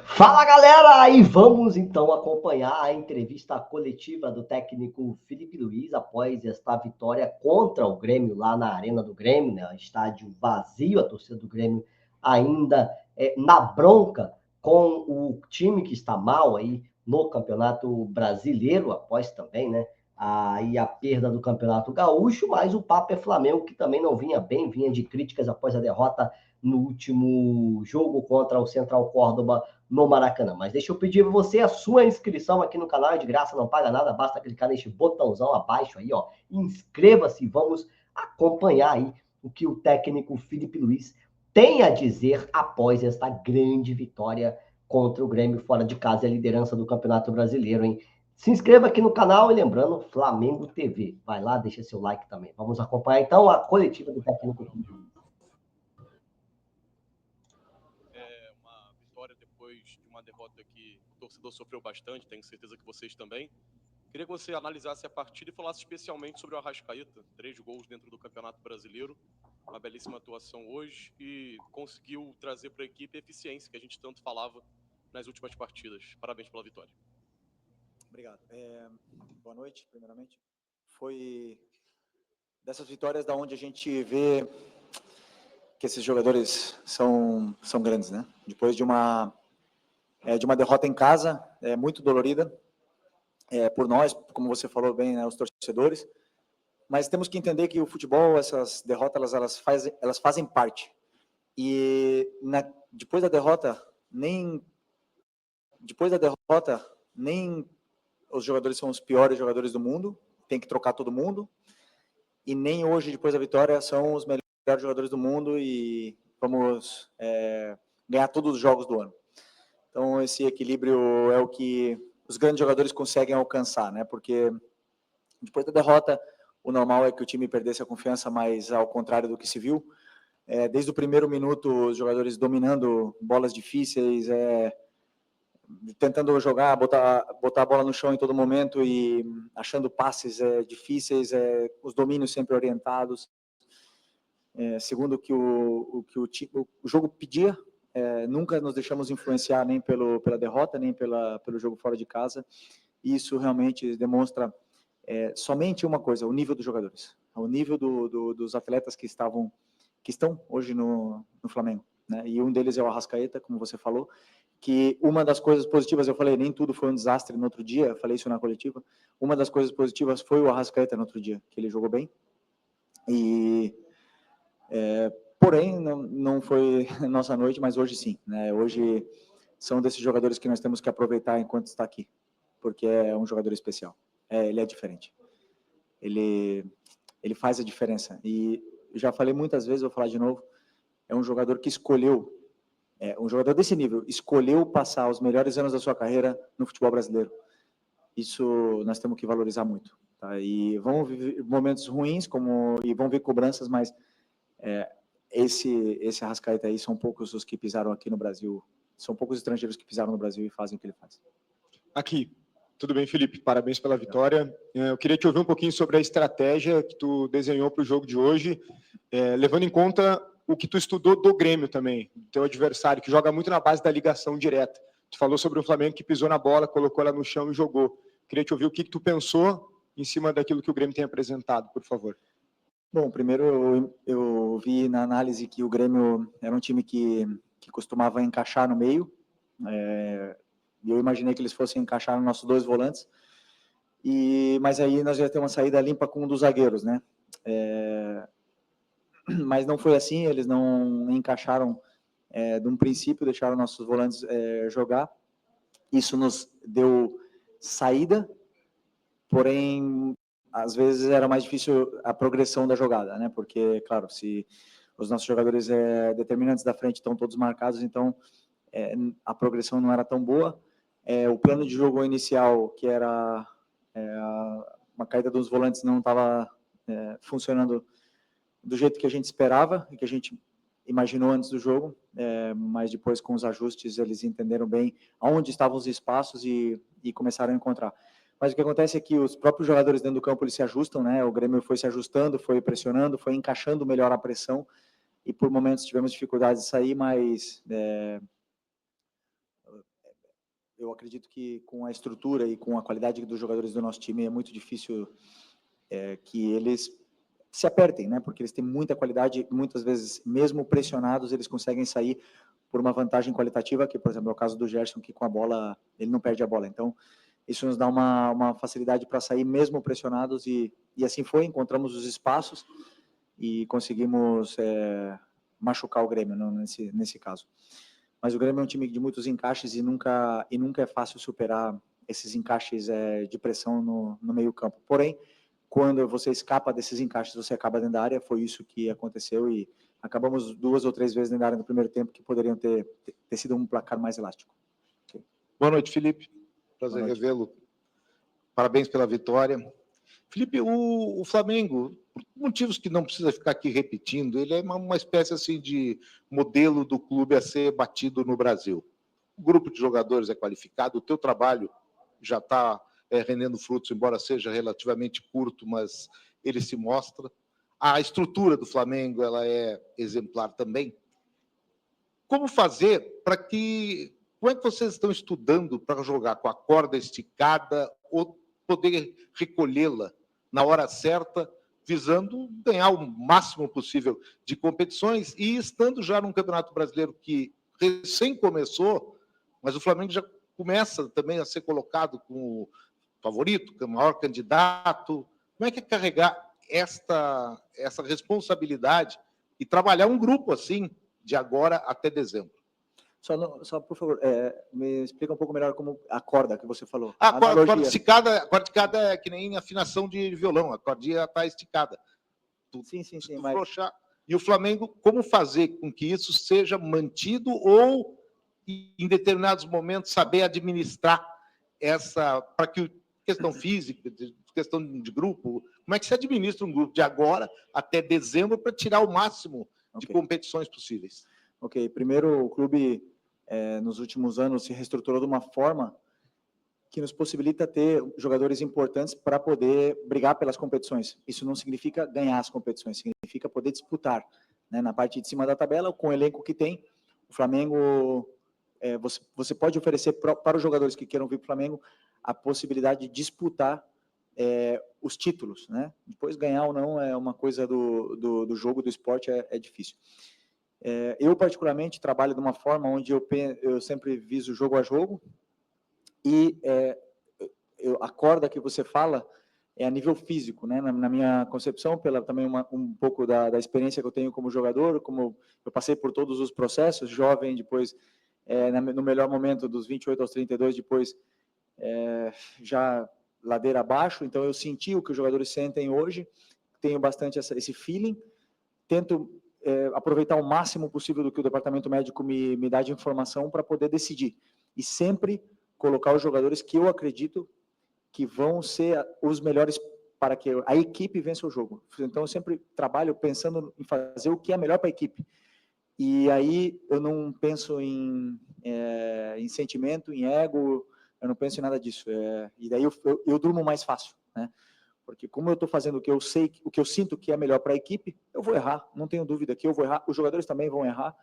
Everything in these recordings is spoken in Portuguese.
Fala galera, e vamos então acompanhar a entrevista coletiva do técnico Felipe Luiz após esta vitória contra o Grêmio lá na Arena do Grêmio, né? Estádio vazio, a torcida do Grêmio ainda na bronca com o time que está mal aí no Campeonato Brasileiro, após também, né? Aí a perda do Campeonato Gaúcho, mas o papo é Flamengo, que também não vinha bem, vinha de críticas após a derrota no último jogo contra o Central Córdoba no Maracanã. Mas deixa eu pedir a você a sua inscrição aqui no canal, é de graça, não paga nada, basta clicar neste botãozão abaixo aí, ó, inscreva-se, vamos acompanhar aí o que o técnico Felipe Luiz tem a dizer após esta grande vitória contra o Grêmio fora de casa e a liderança do Campeonato Brasileiro, hein? Se inscreva aqui no canal e lembrando, Flamengo TV. Vai lá, deixa seu like também. Vamos acompanhar então a coletiva do técnico Felipe Luiz. Uma vitória depois de uma derrota que o torcedor sofreu bastante, tenho certeza que vocês também. Queria que você analisasse a partida e falasse especialmente sobre o Arrascaeta. 3 gols dentro do Campeonato Brasileiro, uma belíssima atuação hoje e conseguiu trazer para a equipe a eficiência que a gente tanto falava nas últimas partidas. Parabéns pela vitória. Obrigado. Boa noite, primeiramente. Foi dessas vitórias da onde a gente vê que esses jogadores são grandes, né? Depois de uma derrota em casa, muito dolorida, por nós, como você falou bem, né, os torcedores, mas temos que entender que o futebol, essas derrotas, elas fazem parte. E depois da derrota, nem os jogadores são os piores jogadores do mundo, tem que trocar todo mundo, e nem hoje, depois da vitória, são os melhores jogadores do mundo e vamos ganhar todos os jogos do ano. Então, esse equilíbrio é o que os grandes jogadores conseguem alcançar, né? Porque depois da derrota, o normal é que o time perdesse a confiança, mas ao contrário do que se viu, desde o primeiro minuto, os jogadores dominando bolas difíceis, tentando jogar, botar a bola no chão em todo momento e achando passes difíceis, os domínios sempre orientados, segundo o que o jogo pedia. Nunca nos deixamos influenciar nem pela derrota, nem pelo jogo fora de casa. Isso realmente demonstra somente uma coisa: o nível dos jogadores, o nível dos atletas que estão hoje no Flamengo, né? E um deles é o Arrascaeta, como você falou, que uma das coisas positivas, eu falei, nem tudo foi um desastre no outro dia, eu falei isso na coletiva, uma das coisas positivas foi o Arrascaeta no outro dia, que ele jogou bem, porém, não foi nossa noite, mas hoje sim, né? Hoje são desses jogadores que nós temos que aproveitar enquanto está aqui, porque é um jogador especial, ele é diferente, ele faz a diferença, e eu já falei muitas vezes, vou falar de novo, é um jogador que escolheu, um jogador desse nível, escolheu passar os melhores anos da sua carreira no futebol brasileiro. Isso nós temos que valorizar muito, tá? E vão viver momentos ruins, e vão vir cobranças, mas esse Arrascaeta aí são poucos os que pisaram aqui no Brasil, são poucos estrangeiros que pisaram no Brasil e fazem o que ele faz. Aqui. Tudo bem, Felipe? Parabéns pela vitória. Eu queria te ouvir um pouquinho sobre a estratégia que tu desenhou para o jogo de hoje, levando em conta o que tu estudou do Grêmio também, do teu adversário, que joga muito na base da ligação direta. Tu falou sobre o Flamengo que pisou na bola, colocou ela no chão e jogou. Queria te ouvir o que tu pensou em cima daquilo que o Grêmio tem apresentado, por favor. Bom, primeiro eu vi na análise que o Grêmio era um time que costumava encaixar no meio, e eu imaginei que eles fossem encaixar nos nossos 2 volantes, mas aí nós já temos uma saída limpa com um dos zagueiros, né? Mas não foi assim, eles não encaixaram de um princípio, deixaram nossos volantes jogar. Isso nos deu saída, porém, às vezes era mais difícil a progressão da jogada, né? Porque, claro, se os nossos jogadores determinantes da frente estão todos marcados, então a progressão não era tão boa. O plano de jogo inicial, que era uma caída dos volantes, não estava funcionando do jeito que a gente esperava e que a gente imaginou antes do jogo, mas depois com os ajustes eles entenderam bem aonde estavam os espaços e começaram a encontrar. Mas o que acontece é que os próprios jogadores dentro do campo eles se ajustam, né? O Grêmio foi se ajustando, foi pressionando, foi encaixando melhor a pressão e por momentos tivemos dificuldades de sair, mas eu acredito que com a estrutura e com a qualidade dos jogadores do nosso time é muito difícil que eles se apertem, né? Porque eles têm muita qualidade e muitas vezes, mesmo pressionados, eles conseguem sair por uma vantagem qualitativa, que, por exemplo, é o caso do Gerson, que com a bola, ele não perde a bola. Então, isso nos dá uma facilidade para sair mesmo pressionados e assim foi, encontramos os espaços e conseguimos machucar o Grêmio nesse caso. Mas o Grêmio é um time de muitos encaixes e nunca é fácil superar esses encaixes de pressão no meio campo. Porém, quando você escapa desses encaixes, você acaba dentro da área, foi isso que aconteceu e acabamos 2 ou 3 vezes dentro da área no primeiro tempo que poderiam ter sido um placar mais elástico. Okay. Boa noite, Felipe. Prazer revê-lo. Parabéns pela vitória. Felipe, o Flamengo, por motivos que não precisa ficar aqui repetindo, ele é uma espécie assim de modelo do clube a ser batido no Brasil. O grupo de jogadores é qualificado, o teu trabalho já está rendendo frutos, embora seja relativamente curto, mas ele se mostra. A estrutura do Flamengo ela é exemplar também. Como fazer para que... Como é que vocês estão estudando para jogar com a corda esticada ou poder recolhê-la na hora certa, visando ganhar o máximo possível de competições e estando já num Campeonato Brasileiro que recém começou, mas o Flamengo já começa também a ser colocado como favorito, como maior candidato. Como é que é carregar essa responsabilidade e trabalhar um grupo assim de agora até dezembro? Só por favor, me explica um pouco melhor como a corda que você falou. A corda esticada é que nem afinação de violão, a cordinha está esticada. Sim. Mas... E o Flamengo, como fazer com que isso seja mantido ou, em determinados momentos, saber administrar para que questão física, questão de grupo, como é que se administra um grupo de agora até dezembro para tirar o máximo de competições possíveis? Ok, primeiro o clube nos últimos anos se reestruturou de uma forma que nos possibilita ter jogadores importantes para poder brigar pelas competições. Isso não significa ganhar as competições, significa poder disputar, né? Na parte de cima da tabela, com o elenco que tem, o Flamengo, você pode oferecer para os jogadores que queiram vir para o Flamengo a possibilidade de disputar os títulos, né? Depois ganhar ou não é uma coisa do jogo, do esporte, é difícil. Eu, particularmente, trabalho de uma forma onde eu sempre viso jogo a jogo e a corda que você fala é a nível físico, né? Na minha concepção, também um pouco da experiência que eu tenho como jogador, como eu passei por todos os processos, jovem, depois, no melhor momento, dos 28 aos 32, depois, já ladeira abaixo, então eu senti o que os jogadores sentem hoje, tenho bastante esse feeling, tento aproveitar o máximo possível do que o departamento médico me dá de informação para poder decidir. E sempre colocar os jogadores que eu acredito que vão ser os melhores para que a equipe vença o jogo. Então, eu sempre trabalho pensando em fazer o que é melhor para a equipe. E aí, eu não penso em sentimento, em ego, eu não penso em nada disso. E daí, eu durmo mais fácil, né? Porque como eu estou fazendo o que eu sei, o que eu sinto que é melhor para a equipe, eu vou errar, não tenho dúvida que eu vou errar, os jogadores também vão errar,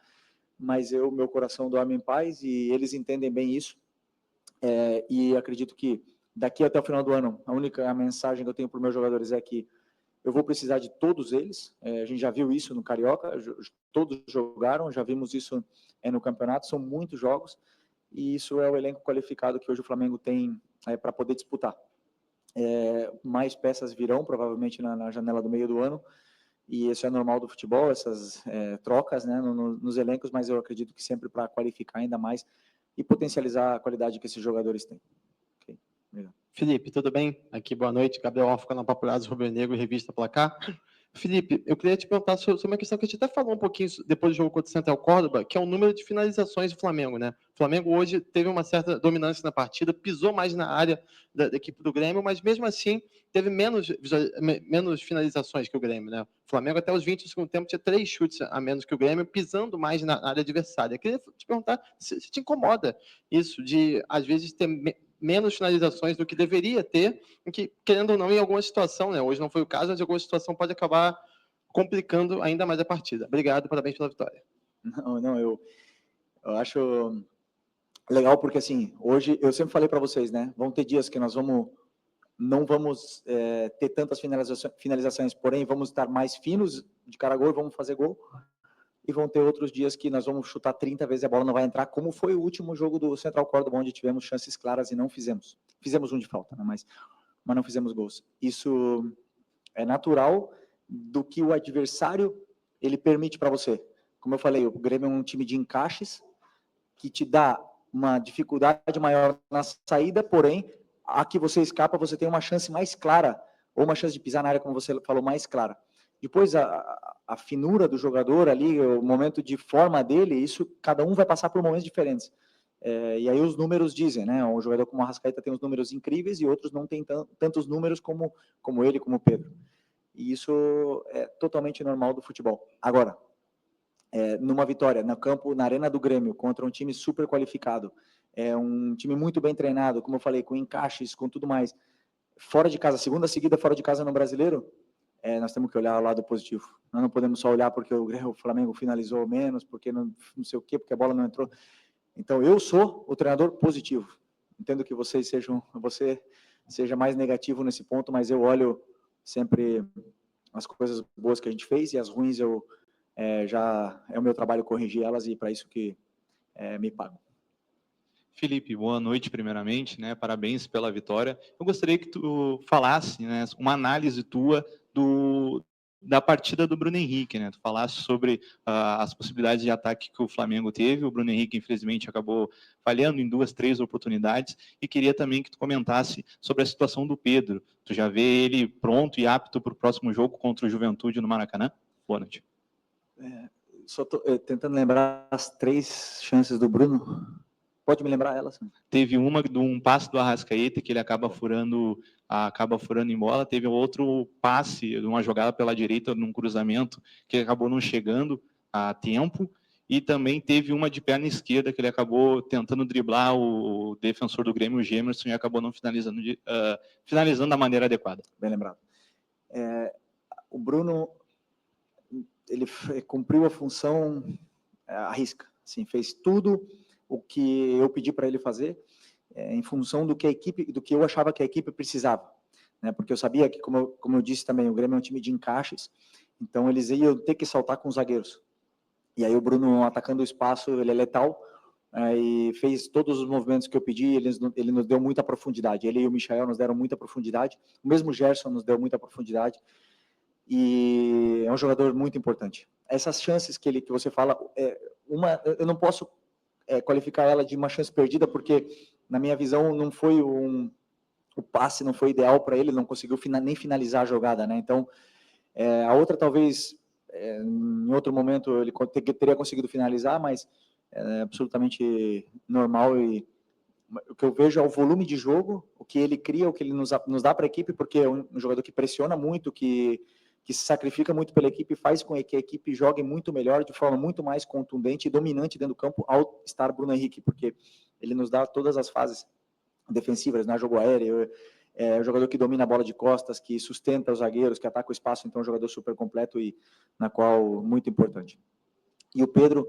mas meu coração dorme em paz e eles entendem bem isso. E acredito que daqui até o final do ano, a única mensagem que eu tenho para os meus jogadores é que eu vou precisar de todos eles. A gente já viu isso no Carioca, todos jogaram, já vimos isso no campeonato, são muitos jogos, e isso é o elenco qualificado que hoje o Flamengo tem para poder disputar. Mais peças virão, provavelmente, na janela do meio do ano, e isso é normal do futebol, essas trocas, né, nos elencos, mas eu acredito que sempre para qualificar ainda mais e potencializar a qualidade que esses jogadores têm. Okay. Obrigado. Felipe, tudo bem? Aqui, boa noite. Gabriel Alfa, na Papulados Rubro Negro, Revista Placar. Felipe, eu queria te perguntar sobre uma questão que a gente até falou um pouquinho depois do jogo contra o Central Córdoba, que é o número de finalizações do Flamengo, né? O Flamengo hoje teve uma certa dominância na partida, pisou mais na área da equipe do Grêmio, mas mesmo assim teve menos finalizações que o Grêmio, né? O Flamengo até os 20 do segundo tempo tinha 3 chutes a menos que o Grêmio, pisando mais na área adversária. Eu queria te perguntar se te incomoda isso de, às vezes, ter menos finalizações do que deveria ter, que, querendo ou não, em alguma situação, né? Hoje não foi o caso, mas em alguma situação pode acabar complicando ainda mais a partida. Obrigado, parabéns pela vitória. Não, eu acho... Legal, porque assim, hoje, eu sempre falei para vocês, né? Vão ter dias que nós não vamos ter tantas finalizações, porém vamos estar mais finos de cara a gol, vamos fazer gol. E vão ter outros dias que nós vamos chutar 30 vezes e a bola não vai entrar, como foi o último jogo do Central Córdoba, onde tivemos chances claras e não fizemos. Fizemos um de falta, né? mas não fizemos gols. Isso é natural do que o adversário ele permite para você. Como eu falei, o Grêmio é um time de encaixes que te dá uma dificuldade maior na saída, porém, a que você escapa, você tem uma chance mais clara, ou uma chance de pisar na área, como você falou, mais clara. Depois, a finura do jogador ali, o momento de forma dele, isso, cada um vai passar por momentos diferentes. E aí os números dizem, né? Um jogador como o Arrascaeta tem uns números incríveis e outros não tem tantos números como ele, como o Pedro. E isso é totalmente normal do futebol. Agora, numa vitória no campo, na Arena do Grêmio, contra um time super qualificado, um time muito bem treinado, como eu falei, com encaixes, com tudo mais, fora de casa, segunda seguida fora de casa no Brasileiro, nós temos que olhar o lado positivo. Nós não podemos só olhar porque o Flamengo finalizou menos, porque não sei o quê, porque a bola não entrou. Então, eu sou o treinador positivo. Entendo que você seja mais negativo nesse ponto, mas eu olho sempre as coisas boas que a gente fez e as ruins já é o meu trabalho corrigir elas e para isso que me pagam. Felipe, boa noite primeiramente, né? Parabéns pela vitória. Eu gostaria que tu falasse, né, uma análise tua da partida do Bruno Henrique, né? Tu falasse sobre as possibilidades de ataque que o Flamengo teve. O Bruno Henrique, infelizmente, acabou falhando em 2, 3 oportunidades. E queria também que tu comentasse sobre a situação do Pedro. Tu já vê ele pronto e apto para o próximo jogo contra o Juventude no Maracanã? Boa noite. Só estou tentando lembrar as 3 chances do Bruno. Pode me lembrar elas? Teve uma de um passe do Arrascaeta que ele acaba furando em bola. Teve outro passe de uma jogada pela direita num cruzamento que acabou não chegando a tempo. E também teve uma de perna esquerda que ele acabou tentando driblar o defensor do Grêmio, o Gemerson, e acabou não finalizando da maneira adequada. Bem lembrado. O Bruno ele cumpriu a função à risca. Assim, fez tudo o que eu pedi para ele fazer, em função do que eu achava que a equipe precisava, né? Porque eu sabia que, como eu disse também, o Grêmio é um time de encaixes, então eles iam ter que saltar com os zagueiros. E aí o Bruno, atacando o espaço, ele é letal, e fez todos os movimentos que eu pedi, ele nos deu muita profundidade. Ele e o Michael nos deram muita profundidade, o mesmo Gerson nos deu muita profundidade, e é um jogador muito importante. Essas chances que você fala, eu não posso qualificar ela de uma chance perdida, porque, na minha visão, não foi o passe não foi ideal para ele, não conseguiu nem finalizar a jogada, né? Então, a outra, talvez, em outro momento, ele teria conseguido finalizar, mas é absolutamente normal. E o que eu vejo é o volume de jogo, o que ele cria, o que ele nos dá para a equipe, porque é um jogador que pressiona muito, que se sacrifica muito pela equipe, faz com que a equipe jogue muito melhor, de forma muito mais contundente e dominante dentro do campo ao estar Bruno Henrique, porque ele nos dá todas as fases defensivas, né? Jogo aéreo, é um jogador que domina a bola de costas, que sustenta os zagueiros, que ataca o espaço, então é um jogador super completo e na qual muito importante. E o Pedro,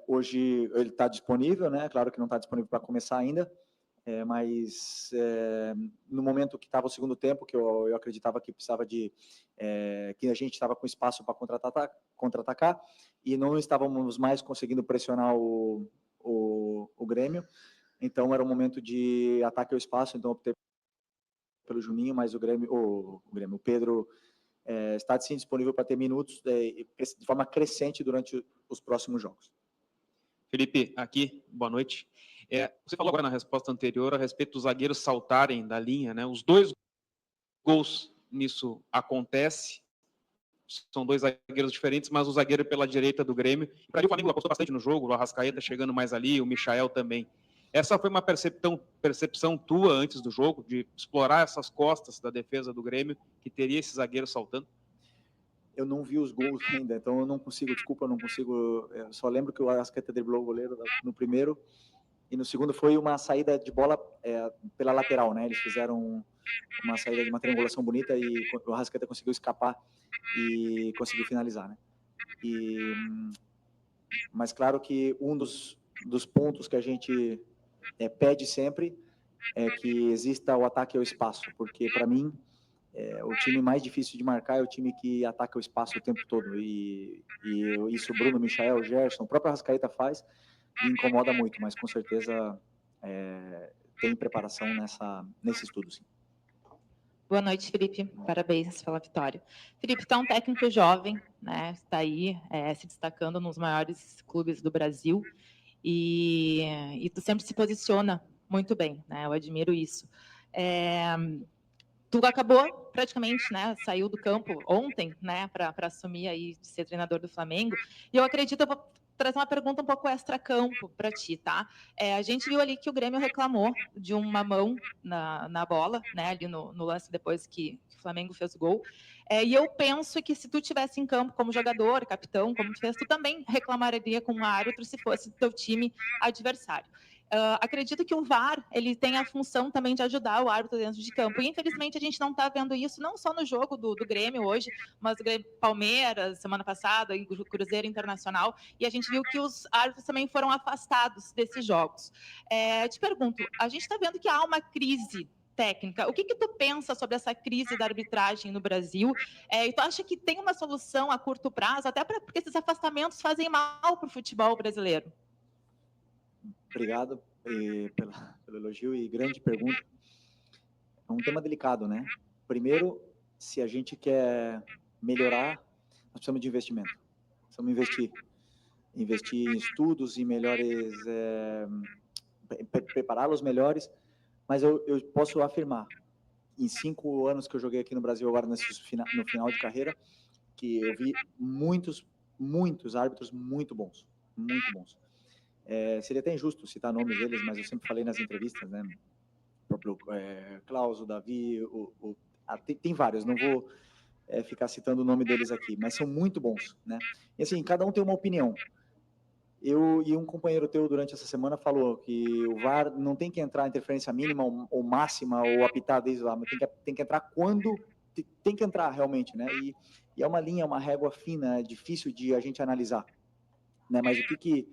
hoje ele está disponível, né? Claro que não está disponível para começar ainda, mas no momento que estava o segundo tempo, que eu acreditava que precisava que a gente estava com espaço para contra-atacar e não estávamos mais conseguindo pressionar o Grêmio, então era um momento de ataque ao espaço, então optei pelo Juninho, mas o Pedro está sim disponível para ter minutos de forma crescente durante os próximos jogos. Felipe, aqui, boa noite. Você falou agora na resposta anterior a respeito dos zagueiros saltarem da linha, né? Os 2 gols nisso acontece, são 2 zagueiros diferentes, mas o zagueiro pela direita do Grêmio. Para mim, o Flamengo apostou bastante no jogo, o Arrascaeta chegando mais ali, o Michael também. Essa foi uma percepção tua antes do jogo, de explorar essas costas da defesa do Grêmio, que teria esse zagueiro saltando? Eu não vi os gols ainda, então eu não consigo, eu só lembro que o Arrascaeta driblou o goleiro no primeiro, e no segundo foi uma saída de bola pela lateral, né? Eles fizeram uma saída de uma triangulação bonita e o Arrascaeta conseguiu escapar e conseguiu finalizar, né? Mas claro que um dos dos pontos que a gente pede sempre é que exista o ataque ao espaço, porque, para mim, o time mais difícil de marcar é o time que ataca o espaço o tempo todo, e isso o Bruno, Michael, o Gerson, o próprio Arrascaeta faz, e incomoda muito, mas com certeza tem preparação nesse estudo, sim. Boa noite, Felipe. Parabéns pela vitória. Felipe, tu é um técnico jovem, né? Está aí se destacando nos maiores clubes do Brasil e tu sempre se posiciona muito bem, né? Eu admiro isso. Tu acabou praticamente, né? Saiu do campo ontem, né? Para assumir aí de ser treinador do Flamengo. E eu acredito, eu vou trazer uma pergunta um pouco extra-campo para ti, tá? A gente viu ali que o Grêmio reclamou de uma mão na bola, né? Ali no lance depois que o Flamengo fez o gol. E eu penso que se tu tivesse em campo como jogador, capitão, como tu fez, tu também reclamaria com o árbitro se fosse teu time adversário. Acredito que o VAR ele tem a função também de ajudar o árbitro dentro de campo. E, infelizmente, a gente não está vendo isso, não só no jogo do Grêmio hoje, mas do Grêmio Palmeiras, semana passada, e o Cruzeiro Internacional. E a gente viu que os árbitros também foram afastados desses jogos. Te pergunto, a gente está vendo que há uma crise técnica. O que tu pensa sobre essa crise da arbitragem no Brasil? E tu acha que tem uma solução a curto prazo, até porque esses afastamentos fazem mal para o futebol brasileiro? Obrigado pelo elogio e grande pergunta. É um tema delicado, né? Primeiro, se a gente quer melhorar, nós precisamos de investimento. Precisamos investir em estudos e melhores, prepará-los melhores. Mas eu posso afirmar, em 5 anos que eu joguei aqui no Brasil, agora no final de carreira, que eu vi muitos árbitros muito bons, muito bons. Seria até injusto citar nomes deles, mas eu sempre falei nas entrevistas, né? O próprio Klaus, o Davi, tem vários, não vou ficar citando o nome deles aqui, mas são muito bons, né? E assim, cada um tem uma opinião. Eu e um companheiro teu durante essa semana falou que o VAR não tem que entrar interferência mínima ou máxima ou apitar desde lá, mas tem que entrar quando tem que entrar realmente, né? E é uma linha, uma régua fina, é difícil de a gente analisar, né? Mas o que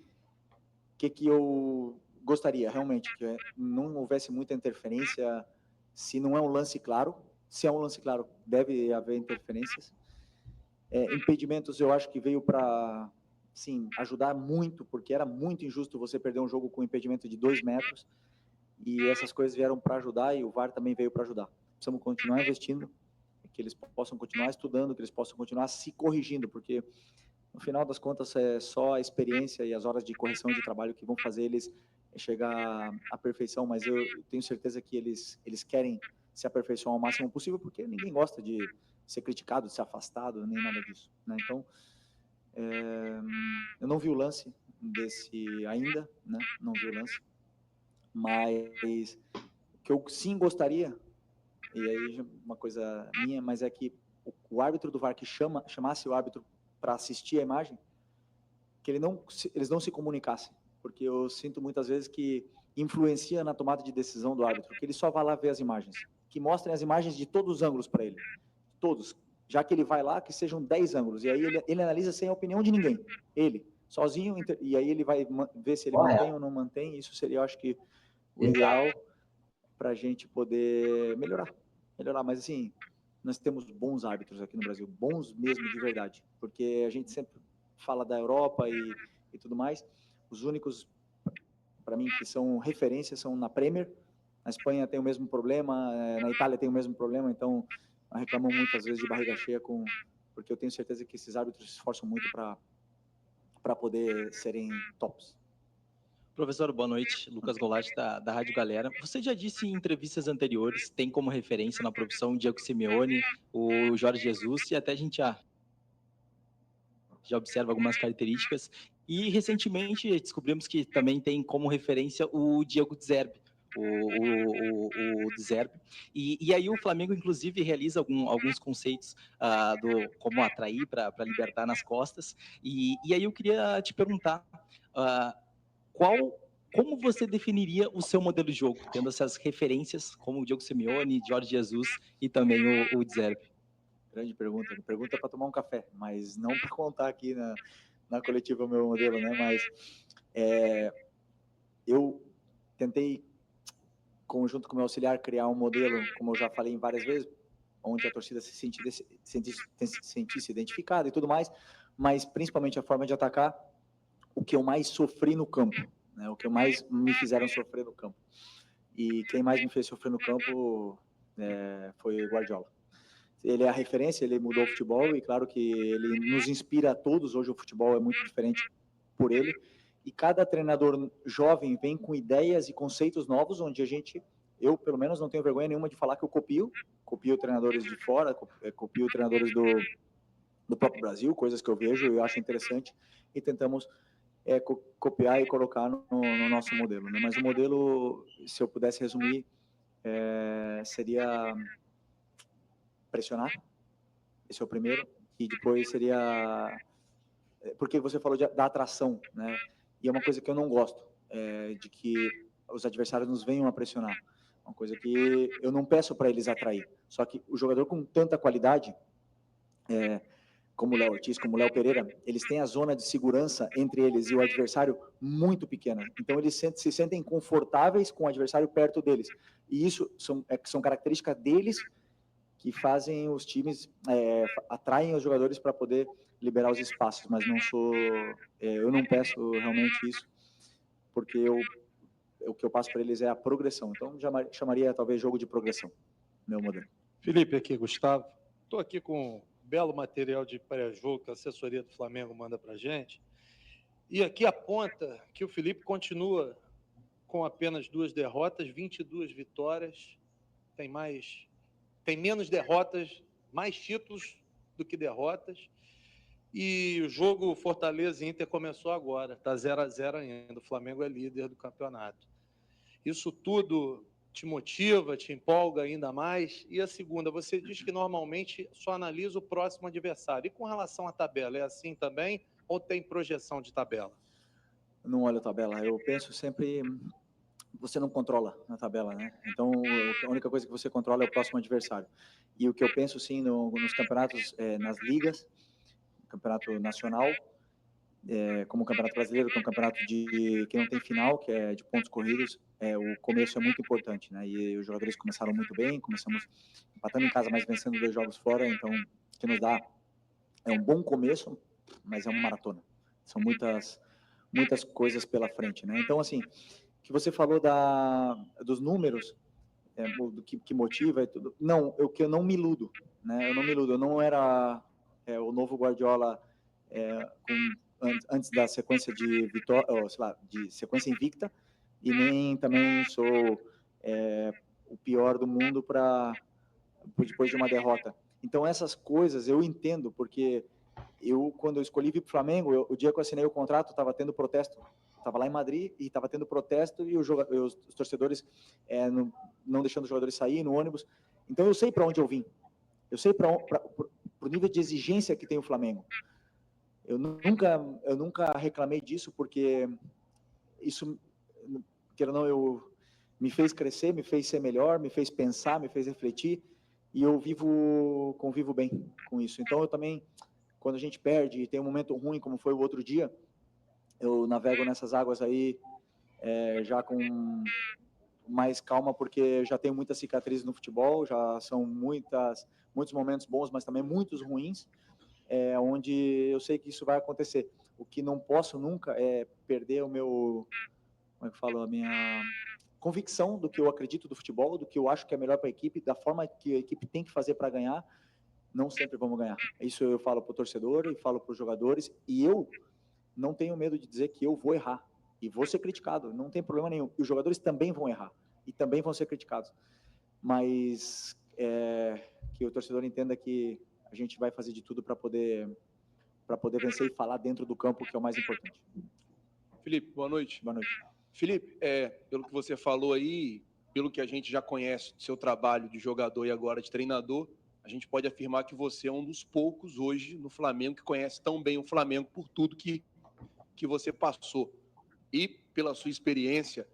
eu gostaria realmente que não houvesse muita interferência, se não é um lance claro. Se é um lance claro, deve haver interferências. Impedimentos, eu acho que veio para, sim, ajudar muito, porque era muito injusto você perder um jogo com impedimento de 2 metros, e essas coisas vieram para ajudar, e o VAR também veio para ajudar. Precisamos continuar investindo, que eles possam continuar estudando, que eles possam continuar se corrigindo, porque no final das contas é só a experiência e as horas de correção de trabalho que vão fazer eles chegar à perfeição, mas eu tenho certeza que eles querem se aperfeiçoar ao máximo possível, porque ninguém gosta de ser criticado, de ser afastado, nem nada disso, né? Então, eu não vi o lance desse ainda, né? Não vi o lance, mas o que eu sim gostaria, e aí uma coisa minha, mas é que o árbitro do VAR que chamasse o árbitro para assistir a imagem, que eles não se comunicassem, porque eu sinto muitas vezes que influencia na tomada de decisão do árbitro, que ele só vai lá ver as imagens, que mostrem as imagens de todos os ângulos para ele, todos, já que ele vai lá, que sejam 10 ângulos, e aí ele analisa sem a opinião de ninguém, ele, sozinho, e aí ele vai ver se ele mantém ou não mantém. Isso seria, eu acho que, o ideal para a gente poder melhorar, mas assim, nós temos bons árbitros aqui no Brasil, bons mesmo de verdade, porque a gente sempre fala da Europa e tudo mais. Os únicos, para mim, que são referências são na Premier. Na Espanha tem o mesmo problema, na Itália tem o mesmo problema, então reclamam muitas vezes de barriga cheia, porque eu tenho certeza que esses árbitros se esforçam muito para poder serem tops. Professor, boa noite. Lucas Golatti, da Rádio Galera. Você já disse em entrevistas anteriores, tem como referência na profissão o Diego Simeone, o Jorge Jesus, e até a gente já observa algumas características. E, recentemente, descobrimos que também tem como referência o Diego Zerbi, o Zerbi. E aí o Flamengo, inclusive, realiza alguns conceitos como atrair para libertar nas costas. E aí eu queria te perguntar... como você definiria o seu modelo de jogo, tendo essas referências como o Diego Simeone, Jorge Jesus e também o Zerbi? Grande pergunta para tomar um café, mas não para contar aqui na coletiva o meu modelo, né? Mas tentei, conjunto com o meu auxiliar, criar um modelo, como eu já falei várias vezes, onde a torcida se sentisse identificada e tudo mais, mas principalmente a forma de atacar o que eu mais sofri no campo, né? O que mais me fizeram sofrer no campo. E quem mais me fez sofrer no campo foi o Guardiola. Ele é a referência, ele mudou o futebol e claro que ele nos inspira a todos. Hoje o futebol é muito diferente por ele. E cada treinador jovem vem com ideias e conceitos novos, onde eu pelo menos não tenho vergonha nenhuma de falar que eu copio treinadores de fora, copio treinadores do próprio Brasil, coisas que eu vejo e eu acho interessante, e tentamos copiar e colocar no nosso modelo, né? Mas o modelo, se eu pudesse resumir, seria pressionar, esse é o primeiro, e depois seria, porque você falou da atração, né? E é uma coisa que eu não gosto, de que os adversários nos venham a pressionar, uma coisa que eu não peço para eles atrair, só que o jogador com tanta qualidade, como o Léo Ortiz, como o Léo Pereira, eles têm a zona de segurança entre eles e o adversário muito pequena. Então, eles se sentem confortáveis com o adversário perto deles. E isso são características deles que fazem os times, atraem os jogadores para poder liberar os espaços. Mas eu não peço realmente isso, porque o que eu passo para eles é a progressão. Então, chamaria talvez jogo de progressão, meu modelo. Felipe, aqui, Gustavo. Estou aqui com belo material de pré-jogo que a assessoria do Flamengo manda para a gente. E aqui aponta que o Felipe continua com apenas 2 derrotas, 22 vitórias, tem menos derrotas, mais títulos do que derrotas. E o jogo Fortaleza e Inter começou agora, está 0-0 ainda. O Flamengo é líder do campeonato. Isso tudo te motiva, te empolga ainda mais? E a segunda, você diz que normalmente só analisa o próximo adversário. E com relação à tabela, é assim também? Ou tem projeção de tabela? Não olho a tabela, eu penso sempre, você não controla na tabela, né? Então, a única coisa que você controla é o próximo adversário. E o que eu penso, sim, nos campeonatos, nas ligas, campeonato nacional, como o Campeonato Brasileiro, que é um campeonato que não tem final, que é de pontos corridos, o começo é muito importante, né? E os jogadores começaram muito bem, começamos empatando em casa, mas vencendo 2 jogos fora, então, o que nos dá é um bom começo, mas é uma maratona. São muitas coisas pela frente, né? Então, assim, que você falou dos números, do que motiva e tudo. Não, eu não me iludo, né? Eu não me iludo. Eu não era o novo Guardiola antes da sequência de vitória, de sequência invicta, e nem também sou o pior do mundo depois de uma derrota. Então, essas coisas eu entendo, porque quando eu escolhi vir para o Flamengo, o dia que eu assinei o contrato, estava tendo protesto. Estava lá em Madrid e estava tendo protesto e os torcedores não deixando os jogadores sair no ônibus. Então, eu sei para onde eu vim. Eu sei para o nível de exigência que tem o Flamengo. Eu nunca reclamei disso, porque isso, queira ou não, me fez crescer, me fez ser melhor, me fez pensar, me fez refletir, e eu convivo bem com isso. Então, eu também, quando a gente perde e tem um momento ruim, como foi o outro dia, eu navego nessas águas aí já com mais calma, porque já tenho muitas cicatrizes no futebol, já são muitos momentos bons, mas também muitos ruins, onde eu sei que isso vai acontecer. O que não posso nunca é perder a minha convicção do que eu acredito do futebol, do que eu acho que é melhor para a equipe, da forma que a equipe tem que fazer para ganhar. Não sempre vamos ganhar. Isso eu falo para o torcedor e falo para os jogadores, e eu não tenho medo de dizer que eu vou errar e vou ser criticado, não tem problema nenhum. E os jogadores também vão errar e também vão ser criticados. Mas que o torcedor entenda que a gente vai fazer de tudo para poder vencer e falar dentro do campo, que é o mais importante. Felipe, boa noite. Boa noite. Felipe, pelo que você falou aí, pelo que a gente já conhece do seu trabalho de jogador e agora de treinador, a gente pode afirmar que você é um dos poucos hoje no Flamengo que conhece tão bem o Flamengo por tudo que você passou. E pela sua experiência,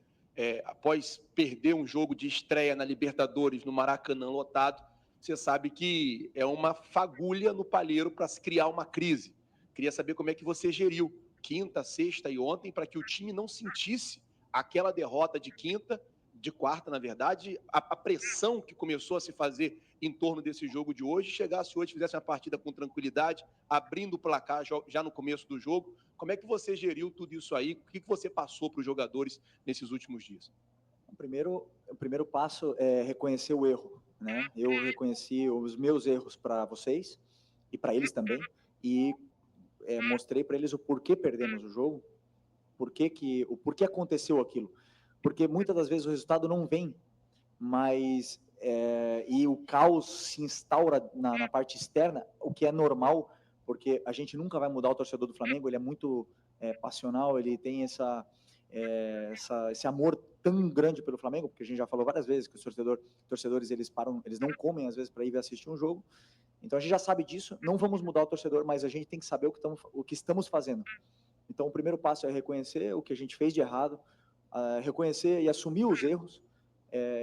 após perder um jogo de estreia na Libertadores, no Maracanã lotado, você sabe que é uma fagulha no palheiro para se criar uma crise. Queria saber como é que você geriu quinta, sexta e ontem para que o time não sentisse aquela derrota de quarta, na verdade, a pressão que começou a se fazer em torno desse jogo de hoje, chegasse hoje, fizesse uma partida com tranquilidade, abrindo o placar já no começo do jogo. Como é que você geriu tudo isso aí? O que você passou para os jogadores nesses últimos dias? O primeiro passo é reconhecer o erro, né? Eu reconheci os meus erros para vocês e para eles também, e mostrei para eles o porquê perdemos o jogo, o porquê aconteceu aquilo. Porque muitas das vezes o resultado não vem, mas e o caos se instaura na parte externa, o que é normal, porque a gente nunca vai mudar o torcedor do Flamengo, ele é muito passional, ele tem esse amor tão grande pelo Flamengo, porque a gente já falou várias vezes que os torcedores eles não comem às vezes para ir assistir um jogo. Então a gente já sabe disso, não vamos mudar o torcedor, mas a gente tem que saber o que estamos fazendo. Então o primeiro passo é reconhecer o que a gente fez de errado, reconhecer e assumir os erros.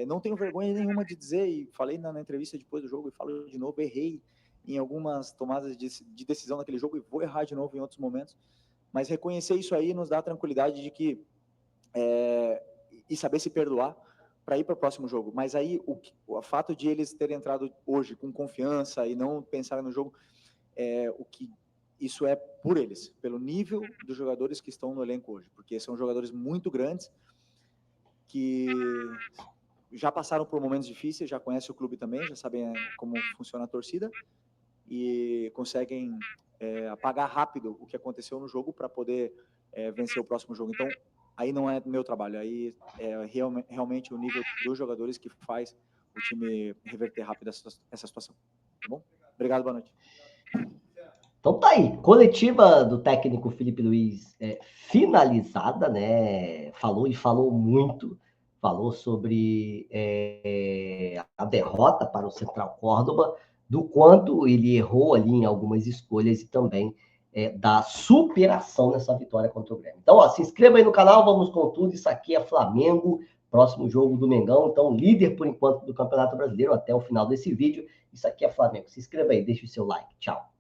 Não tenho vergonha nenhuma de dizer, e falei na entrevista depois do jogo, e falo de novo, errei em algumas tomadas de decisão naquele jogo, e vou errar de novo em outros momentos, mas reconhecer isso aí nos dá a tranquilidade de que e saber se perdoar para ir para o próximo jogo. Mas aí o fato de eles terem entrado hoje com confiança e não pensarem no jogo, isso é por eles, pelo nível dos jogadores que estão no elenco hoje, porque são jogadores muito grandes que já passaram por momentos difíceis, já conhecem o clube também, já sabem como funciona a torcida e conseguem apagar rápido o que aconteceu no jogo para poder vencer o próximo jogo. Então, aí não é meu trabalho, aí é realmente o nível dos jogadores que faz o time reverter rápido essa situação. Tá bom? Obrigado, boa noite. Então tá aí, coletiva do técnico Filipe Luiz finalizada, né? Falou muito, falou sobre a derrota para o Central Córdoba, do quanto ele errou ali em algumas escolhas e também da superação nessa vitória contra o Grêmio. Então, ó, se inscreva aí no canal, vamos com tudo. Isso aqui é Flamengo, próximo jogo do Mengão. Então, líder por enquanto do Campeonato Brasileiro até o final desse vídeo. Isso aqui é Flamengo. Se inscreva aí, deixe o seu like. Tchau.